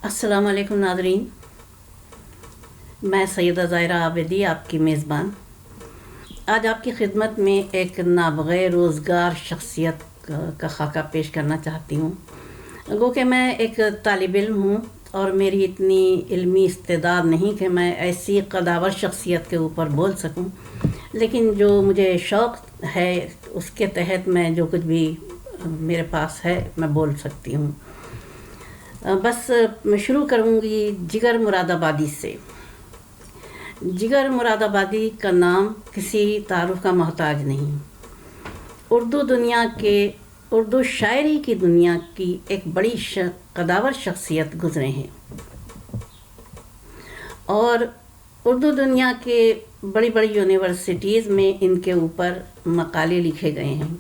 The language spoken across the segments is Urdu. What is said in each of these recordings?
السلام علیکم ناظرین، میں سیدہ ظاہرہ عابدی آپ کی میزبان آج آپ کی خدمت میں ایک نابغہ روزگار شخصیت کا خاکہ پیش کرنا چاہتی ہوں۔ گو کہ میں ایک طالب علم ہوں اور میری اتنی علمی استعداد نہیں کہ میں ایسی قداور شخصیت کے اوپر بول سکوں، لیکن جو مجھے شوق ہے اس کے تحت میں جو کچھ بھی میرے پاس ہے میں بول سکتی ہوں۔ بس میں شروع کروں گی جگر مراد آبادی سے۔ جگر مراد آبادی کا نام کسی تعارف کا محتاج نہیں۔ اردو شاعری کی دنیا کی ایک بڑی قداور شخصیت گزرے ہیں، اور اردو دنیا کے بڑی بڑی یونیورسٹیز میں ان کے اوپر مقالے لکھے گئے ہیں۔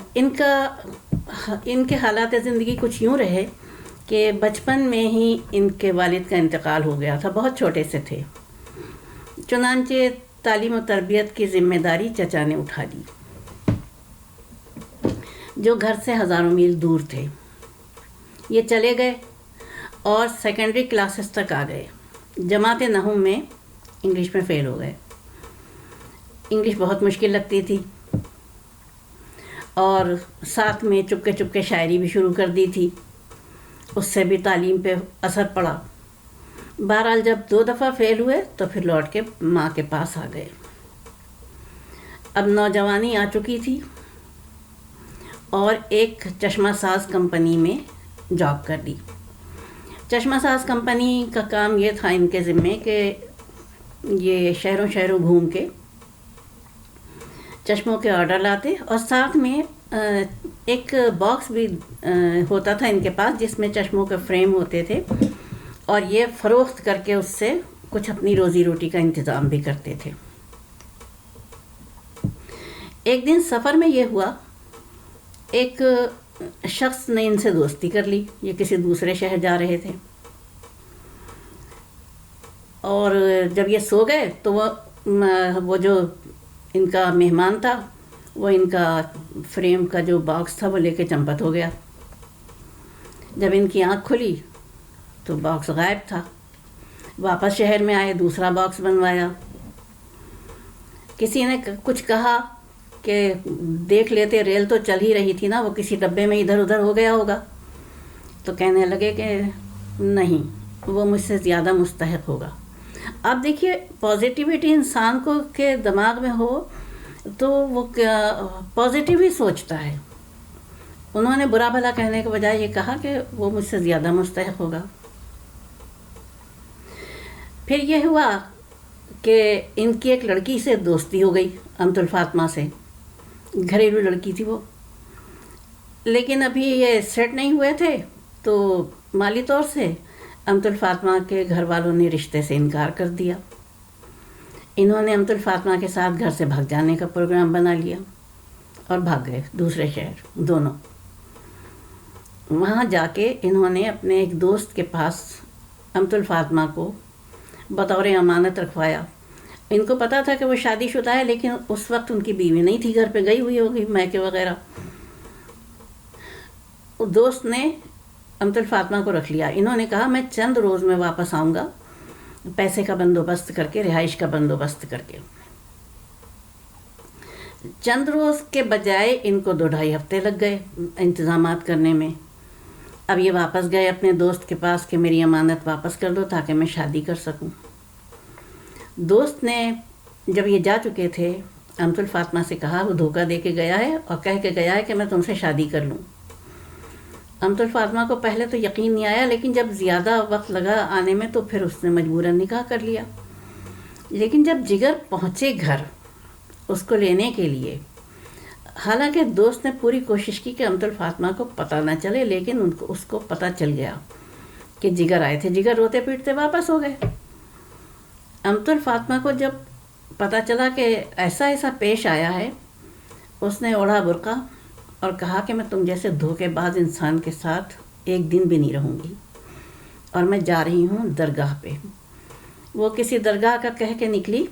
ان کے حالات زندگی کچھ یوں رہے کہ بچپن میں ہی ان کے والد کا انتقال ہو گیا تھا، بہت چھوٹے سے تھے، چنانچہ تعلیم و تربیت کی ذمہ داری چچا نے اٹھا لی، جو گھر سے ہزاروں میل دور تھے۔ یہ چلے گئے اور سیکنڈری کلاسز تک آ گئے۔ جماعت نہم میں انگلش میں فیل ہو گئے۔ انگلش بہت مشکل لگتی تھی اور ساتھ میں چپکے چپکے شاعری بھی شروع کر دی تھی، اس سے بھی تعلیم پہ اثر پڑا۔ بہرحال جب 2 دفعہ فیل ہوئے تو پھر لوٹ کے ماں کے پاس آ گئے۔ اب نوجوانی آ چکی تھی اور ایک چشمہ ساز کمپنی میں جاب کر لی۔ چشمہ ساز کمپنی کا کام یہ تھا ان کے ذمے کہ یہ شہروں شہروں گھوم کے چشموں کے آرڈر لاتے، اور ساتھ میں ایک باکس بھی ہوتا تھا ان کے پاس جس میں چشموں کے فریم ہوتے تھے، اور یہ فروخت کر کے اس سے کچھ اپنی روزی روٹی کا انتظام بھی کرتے تھے۔ ایک دن سفر میں یہ ہوا، ایک شخص نے ان سے دوستی کر لی، یہ کسی دوسرے شہر جا رہے تھے، اور جب یہ سو گئے تو وہ جو ان کا مہمان تھا وہ ان کا فریم کا جو باکس تھا وہ لے کے چمپت ہو گیا۔ جب ان کی آنکھ کھلی تو باکس غائب تھا۔ واپس شہر میں آئے، دوسرا باکس بنوایا۔ کسی نے کچھ کہا کہ دیکھ لیتے، ریل تو چل ہی رہی تھی نا، وہ کسی ڈبے میں ادھر ادھر ہو گیا ہوگا۔ تو کہنے لگے کہ نہیں، وہ مجھ سے زیادہ مستحق ہوگا۔ اب دیکھیے، پازیٹیوٹی انسان کو کے دماغ میں ہو تو وہ پازیٹیو ہی سوچتا ہے۔ انہوں نے برا بھلا کہنے کے بجائے یہ کہا کہ وہ مجھ سے زیادہ مستحق ہوگا۔ پھر یہ ہوا کہ ان کی ایک لڑکی سے دوستی ہو گئی، امت الفاطمہ سے، گھریلو لڑکی تھی وہ، لیکن ابھی یہ سیٹ نہیں ہوئے تھے، تو مالی طور سے امت الفاطمہ کے گھر والوں نے رشتے سے انکار کر دیا۔ انہوں نے امت الفاطمہ کے ساتھ گھر سے بھاگ جانے کا پروگرام بنا لیا اور بھاگ گئے دوسرے شہر دونوں۔ وہاں جا کے انہوں نے اپنے ایک دوست کے پاس امت الفاطمہ کو بطور امانت رکھوایا۔ ان کو پتا تھا کہ وہ شادی شدہ ہے، لیکن اس وقت ان کی بیوی نہیں تھی، گھر پہ گئی ہوئی ہوگی میکے وغیرہ۔ دوست نے امت الفاطمہ کو رکھ لیا۔ انہوں نے کہا میں چند روز میں واپس آؤں گا، پیسے کا بندوبست کر کے، رہائش کا بندوبست کر کے۔ چند روز کے بجائے ان کو 2-2.5 ہفتے لگ گئے انتظامات کرنے میں۔ اب یہ واپس گئے اپنے دوست کے پاس کہ میری امانت واپس کر دو تاکہ میں شادی کر سکوں۔ دوست نے جب یہ جا چکے تھے امت الفاطمہ سے کہا، وہ دھوکہ دے کے گیا ہے اور کہہ کے گیا ہے کہ میں تم سے شادی کر لوں۔ امت الفاطمہ کو پہلے تو یقین نہیں آیا، لیکن جب زیادہ وقت لگا آنے میں تو پھر اس نے مجبوراً نکاح کر لیا۔ لیکن جب جگر پہنچے گھر اس کو لینے کے لیے، حالانکہ دوست نے پوری کوشش کی کہ امت الفاطمہ کو پتہ نہ چلے، لیکن اس کو پتہ چل گیا کہ جگر آئے تھے۔ جگر روتے پیٹتے واپس ہو گئے۔ امت الفاطمہ کو جب پتہ چلا کہ ایسا ایسا پیش آیا ہے، اس نے اوڑھا برقع اور کہا کہ میں تم جیسے دھوکے باز انسان کے ساتھ ایک دن بھی نہیں رہوں گی، اور میں جا رہی ہوں درگاہ پہ۔ وہ کسی درگاہ کا کہہ کے نکلی،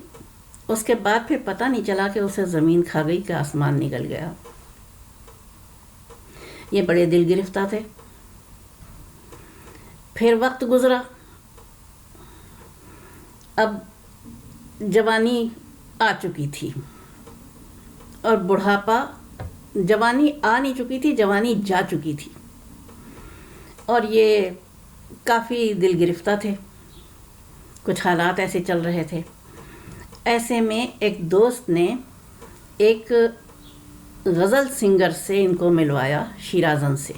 اس کے بعد پھر پتہ نہیں چلا کہ اسے زمین کھا گئی کہ آسمان نگل گیا۔ یہ بڑے دل گرفتہ تھے۔ پھر وقت گزرا، اب جوانی آ چکی تھی اور بڑھاپا، جوانی آ نہیں چکی تھی، جوانی جا چکی تھی، اور یہ کافی دل گرفتہ تھے، کچھ حالات ایسے چل رہے تھے۔ ایسے میں ایک دوست نے ایک غزل سنگر سے ان کو ملوایا، شیرازن سے۔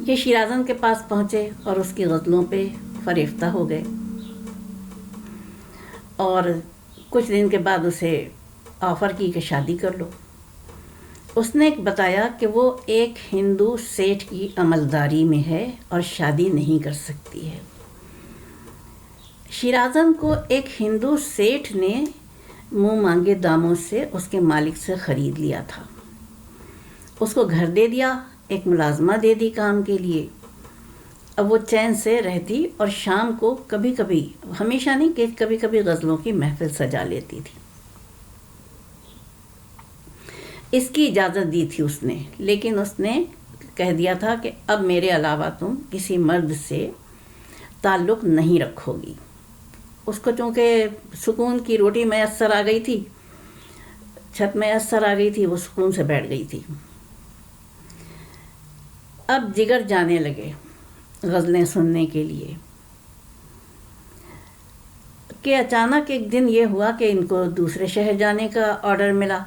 یہ شیرازن کے پاس پہنچے اور اس کی غزلوں پہ فریفتہ ہو گئے، اور کچھ دن کے بعد اسے آفر کی کہ شادی کر لو۔ اس نے بتایا کہ وہ ایک ہندو سیٹھ کی عملداری میں ہے اور شادی نہیں کر سکتی ہے۔ شیرازن کو ایک ہندو سیٹھ نے منہ مانگے داموں سے اس کے مالک سے خرید لیا تھا، اس کو گھر دے دیا، ایک ملازمہ دے دی کام کے لیے۔ اب وہ چین سے رہتی اور شام کو کبھی کبھی، ہمیشہ نہیں کہ کبھی کبھی، غزلوں کی محفل سجا لیتی تھی۔ اس کی اجازت دی تھی اس نے، لیکن اس نے کہہ دیا تھا کہ اب میرے علاوہ تم کسی مرد سے تعلق نہیں رکھو گی۔ اس کو چونکہ سکون کی روٹی میسر آ گئی تھی، چھت میسر آ گئی تھی، وہ سکون سے بیٹھ گئی تھی۔ اب جگر جانے لگے غزلیں سننے کے لیے، کہ اچانک ایک دن یہ ہوا کہ ان کو دوسرے شہر جانے کا آرڈر ملا،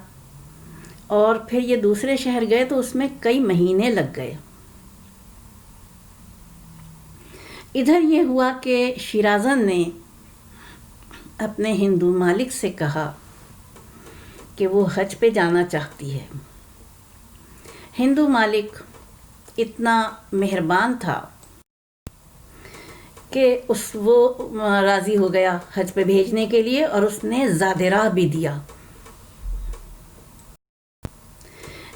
اور پھر یہ دوسرے شہر گئے تو اس میں کئی مہینے لگ گئے۔ ادھر یہ ہوا کہ شیرازن نے اپنے ہندو مالک سے کہا کہ وہ حج پہ جانا چاہتی ہے۔ ہندو مالک اتنا مہربان تھا کہ وہ راضی ہو گیا حج پہ بھیجنے کے لیے، اور اس نے زاد راہ بھی دیا۔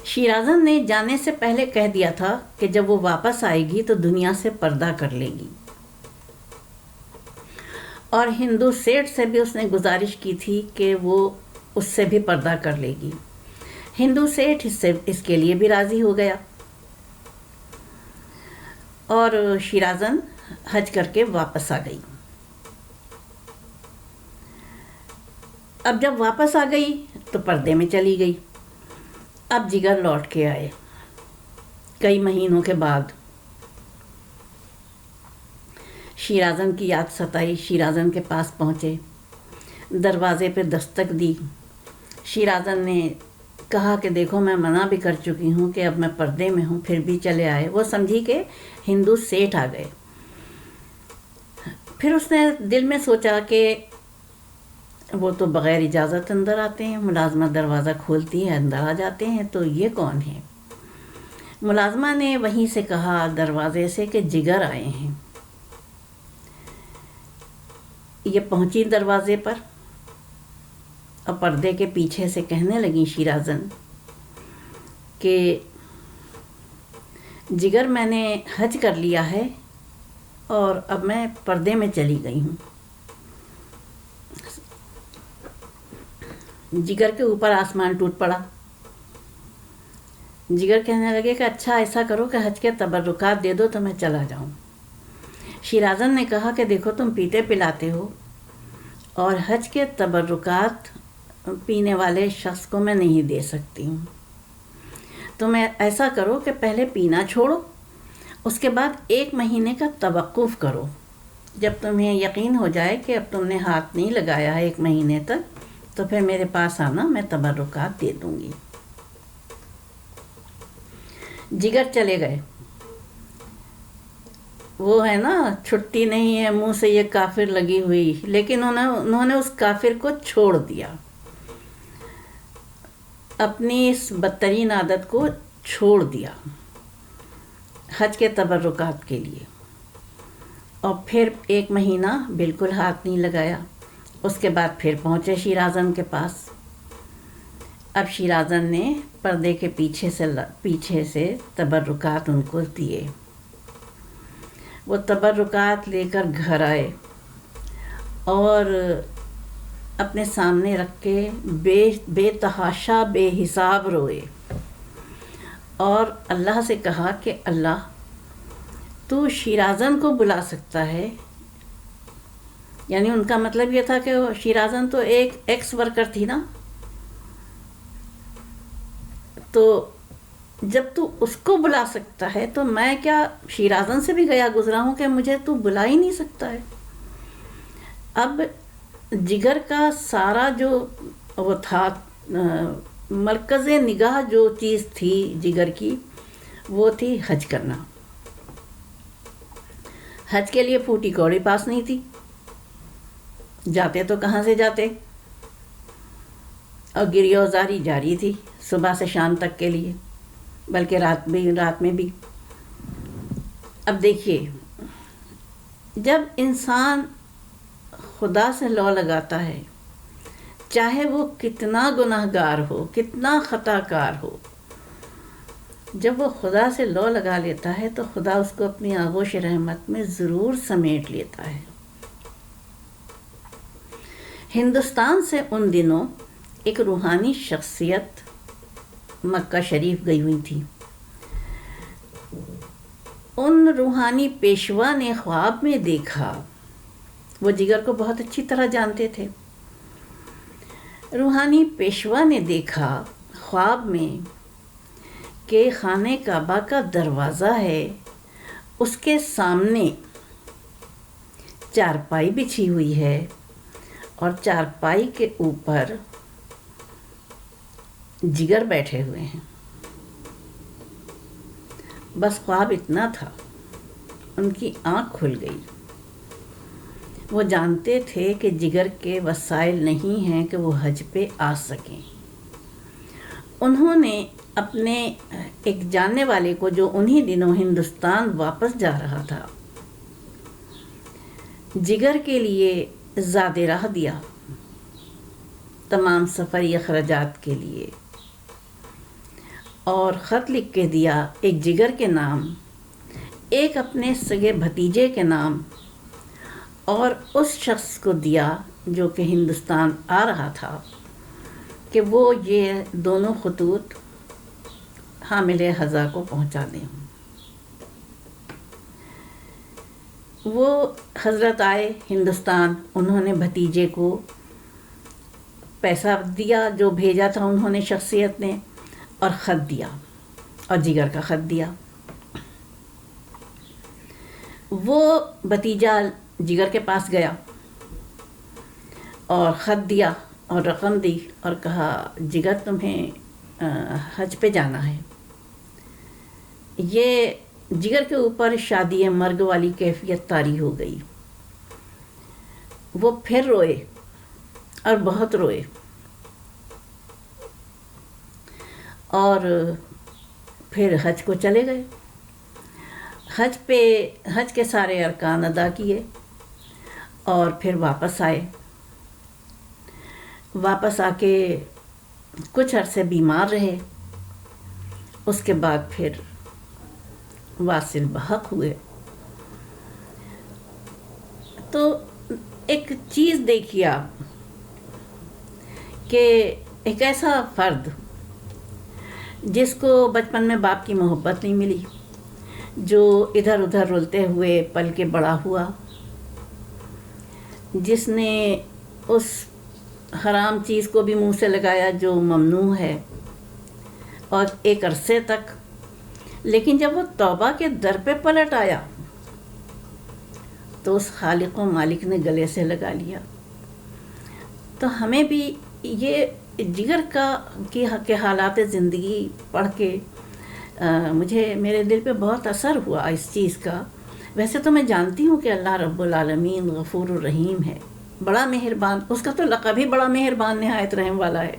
شیرازن نے جانے سے پہلے کہہ دیا تھا کہ جب وہ واپس آئے گی تو دنیا سے پردہ کر لے گی، اور ہندو سیٹھ سے بھی اس نے گزارش کی تھی کہ وہ اس سے بھی پردہ کر لے گی۔ ہندو سیٹھ اس کے لیے بھی راضی ہو گیا، اور شیرازن حج کر کے واپس آ گئی۔ اب جب واپس آ گئی تو پردے میں چلی گئی۔ اب جگر لوٹ کے آئے کئی مہینوں کے بعد۔ شیرازن کی یاد ستائی، شیرازن کے پاس پہنچے، دروازے پہ دستک دی۔ شیرازن نے کہا کہ دیکھو میں منع بھی کر چکی ہوں کہ اب میں پردے میں ہوں، پھر بھی چلے آئے۔ وہ سمجھی کہ ہندو سیٹھ آ گئے۔ پھر اس نے دل میں سوچا کہ وہ تو بغیر اجازت اندر آتے ہیں، ملازمہ دروازہ کھولتی ہے اندر آ جاتے ہیں، تو یہ کون ہے؟ ملازمہ نے وہیں سے کہا دروازے سے کہ جگر آئے ہیں۔ یہ پہنچی دروازے پر اور پردے کے پیچھے سے کہنے لگی شیرازن کہ جگر میں نے حج کر لیا ہے اور اب میں پردے میں چلی گئی ہوں۔ جگر کے اوپر آسمان ٹوٹ پڑا۔ جگر کہنے لگے کہ اچھا ایسا کرو کہ حج کے تبرکات دے دو تو میں چلا جاؤں۔ شیرازن نے کہا کہ دیکھو تم پیتے پلاتے ہو، اور حج کے تبرکات پینے والے شخص کو میں نہیں دے سکتی ہوں، تو میں ایسا کرو کہ پہلے پینا چھوڑو، اس کے بعد 1 مہینے کا توقف کرو، جب تمہیں یقین ہو جائے کہ اب تم نے ہاتھ نہیں لگایا ہے 1 مہینے تک، تو پھر میرے پاس آنا، میں تبرکات دے دوں گی۔ جگر چلے گئے۔ وہ ہے نا، چھٹی نہیں ہے منہ سے یہ کافر لگی ہوئی، لیکن انہوں نے اس کافر کو چھوڑ دیا، اپنی اس بدترین عادت کو چھوڑ دیا حج کے تبرکات کے لیے، اور پھر 1 مہینہ بالکل ہاتھ نہیں لگایا۔ اس کے بعد پھر پہنچے شیرازن کے پاس۔ اب شیرازن نے پردے کے پیچھے سے تبرکات ان کو دیے۔ وہ تبرکات لے کر گھر آئے اور اپنے سامنے رکھ کے بے تحاشا بے حساب روئے، اور اللہ سے کہا کہ اللہ تو شیرازن کو بلا سکتا ہے، یعنی ان کا مطلب یہ تھا کہ شیرازن تو ایک ایکس ورکر تھی نا، تو جب تو اس کو بلا سکتا ہے تو میں کیا شیرازن سے بھی گیا گزرا ہوں کہ مجھے تو بلا ہی نہیں سکتا ہے۔ اب جگر کا سارا جو وہ تھا، مرکز نگاہ جو چیز تھی جگر کی، وہ تھی حج کرنا۔ حج کے لیے پھوٹی کوڑی پاس نہیں تھی، جاتے تو کہاں سے جاتے، اور گریوزاری جاری تھی صبح سے شام تک کے لیے، بلکہ رات میں بھی۔ اب دیکھیے، جب انسان خدا سے لو لگاتا ہے، چاہے وہ کتنا گناہ گار ہو، کتنا خطا کار ہو، جب وہ خدا سے لو لگا لیتا ہے تو خدا اس کو اپنی آغوش رحمت میں ضرور سمیٹ لیتا ہے۔ ہندوستان سے ان دنوں ایک روحانی شخصیت مکہ شریف گئی ہوئی تھی۔ ان روحانی پیشوا نے خواب میں دیکھا، وہ جگر کو بہت اچھی طرح جانتے تھے، روحانی پیشوا نے دیکھا خواب میں کہ خانہ کعبہ کا دروازہ ہے، اس کے سامنے چارپائی بچھی ہوئی ہے، اور چارپائی کے اوپر جگر بیٹھے ہوئے ہیں۔ بس خواب اتنا تھا، ان کی آنکھ کھل گئی۔ وہ جانتے تھے کہ جگر کے وسائل نہیں ہیں کہ وہ حج پہ آ سکیں۔ انہوں نے اپنے ایک جاننے والے کو، جو انہی دنوں ہندوستان واپس جا رہا تھا، جگر کے لیے زاد راہ دیا، تمام سفری اخراجات کے لیے، اور خط لکھ کے دیا، ایک جگر کے نام، ایک اپنے سگے بھتیجے کے نام، اور اس شخص کو دیا جو کہ ہندوستان آ رہا تھا، کہ وہ یہ دونوں خطوط حامل حضا کو پہنچا دیں۔ وہ حضرت آئے ہندوستان، انہوں نے بھتیجے کو پیسہ دیا جو بھیجا تھا انہوں نے شخصیت نے، اور خط دیا، اور جگر کا خط دیا۔ وہ بھتیجا جگر کے پاس گیا اور خط دیا اور رقم دی اور کہا جگر تمہیں حج پہ جانا ہے۔ یہ جگر کے اوپر شادی مرگ والی کیفیت طاری ہو گئی۔ وہ پھر روئے اور بہت روئے، اور پھر حج کو چلے گئے۔ حج کے سارے ارکان ادا کیے اور پھر واپس آئے۔ واپس آ کے کچھ عرصے بیمار رہے، اس کے بعد پھر واصل بحق ہوئے۔ تو ایک چیز دیکھیے آپ کہ ایک ایسا فرد جس کو بچپن میں باپ کی محبت نہیں ملی، جو ادھر ادھر رلتے ہوئے پل کے بڑا ہوا، جس نے اس حرام چیز کو بھی منہ سے لگایا جو ممنوع ہے، اور ایک عرصے تک، لیکن جب وہ توبہ کے در پہ پلٹ آیا تو اس خالق و مالک نے گلے سے لگا لیا۔ تو ہمیں بھی یہ جگر کے حالات زندگی پڑھ کے مجھے میرے دل پہ بہت اثر ہوا اس چیز کا۔ ویسے تو میں جانتی ہوں کہ اللہ رب العالمین غفور الرحیم ہے، بڑا مہربان، اس کا تو لقب ہی بڑا مہربان نہایت رحم والا ہے۔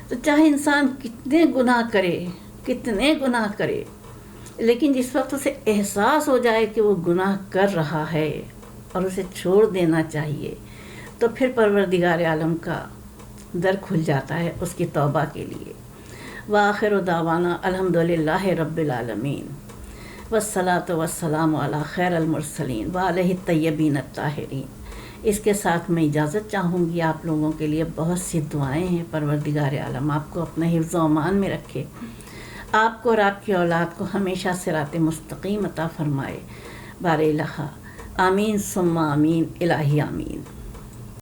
تو چاہے انسان کتنے گناہ کرے، لیکن جس وقت اسے احساس ہو جائے کہ وہ گناہ کر رہا ہے اور اسے چھوڑ دینا چاہیے، تو پھر پروردگار عالم کا در کھل جاتا ہے اس کی توبہ کے لیے۔ وآخر دعوانا الحمدللہ رب العالمین، والصلاة والسلام علی خیر المرسلین وعلیہ الطیبین الطاہرین۔ اس کے ساتھ میں اجازت چاہوں گی، آپ لوگوں کے لیے بہت سی دعائیں ہیں۔ پروردگار عالم آپ کو اپنے حفظ و امان میں رکھے، آپ کو اور آپ کی اولاد کو ہمیشہ صراط مستقیم عطا فرمائے. بار الہ آمین ثم آمین. الہی آمین.